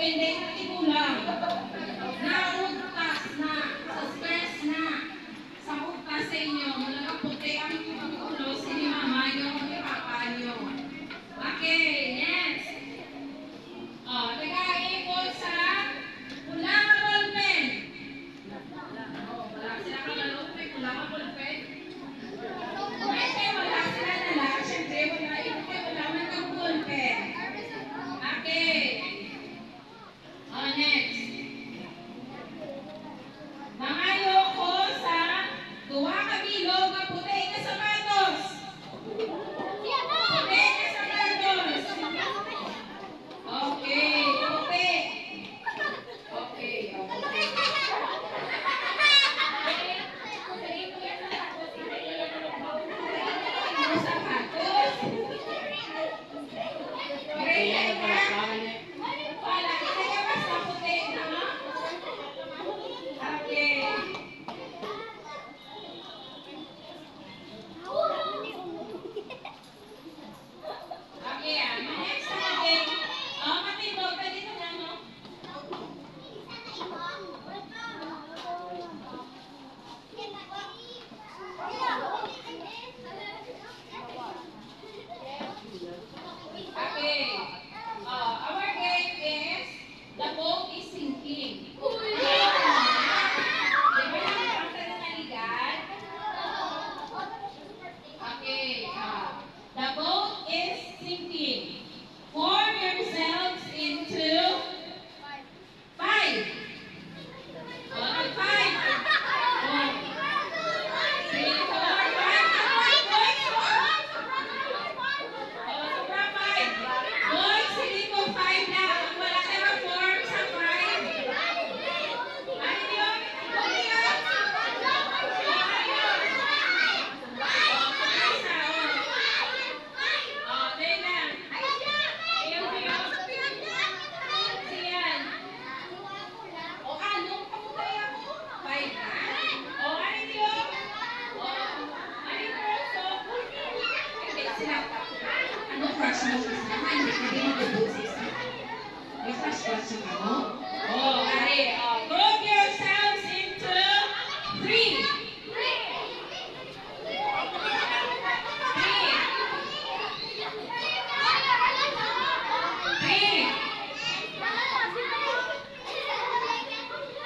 hindi na tigulang. Nauntas na, sa stress na, sa utas sa inyo, mula ka puti ang ulo, sini mama nyo, ni papa nyo. Okay, next. Nag-aipon sa pula ka ballpen. Wala sila ka lalupin, pula ka ballpen. Wala sila nala, syempre wala man kang ballpen. Okay. Next. Nangayo ko sa duwa ka bilog nga puti ka sapatos. Puti ka sapatos. Okay, puti. Okay, sapatos. Great. Wala, kaya basta puti na. Okay. Okay, next natin. Matindog ka dito na, no? Okay. Our game is the boat is sinking. Di ba yung kanta na naligan? Okay. The boat is sinking. Form yourselves into 5. Five. 3, 4, 5. Boys, hindi ko 5 na. Wala na ma-form sa 5. Ano yun? Ano yun? Ano crush mo sa sana? Hindi ka din mag-ubusis na. May crush mo ka mo? Group yourselves into 3. 3.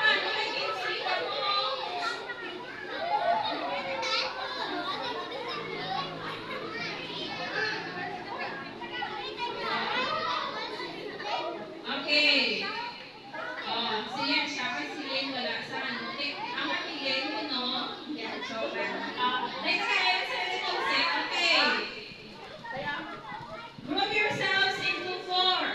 Ano naging sika mo? Okay. Siya kasi Yen wala sa ano. Ang kapilin mo, no? Yan, so, next tayo sa little set. Okay. Group yourselves into 4.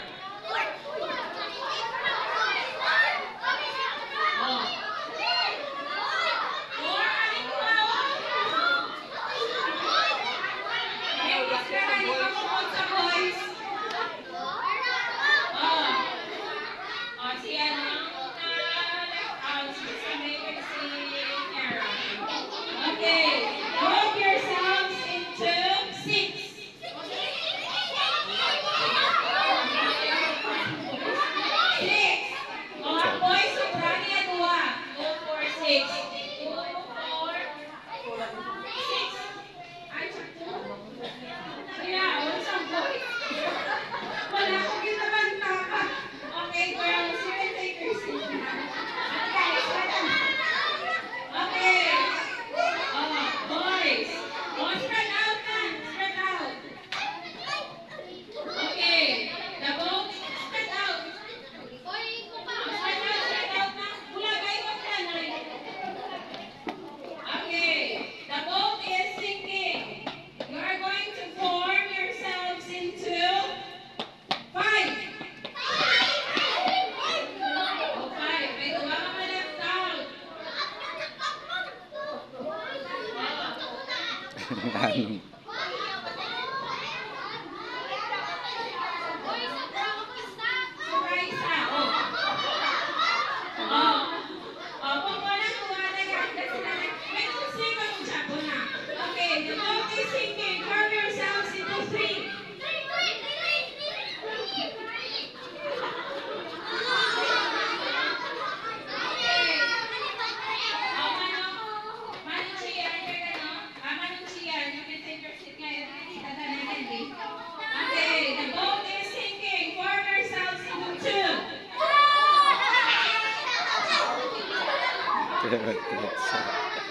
5. Salamat, Tretsa.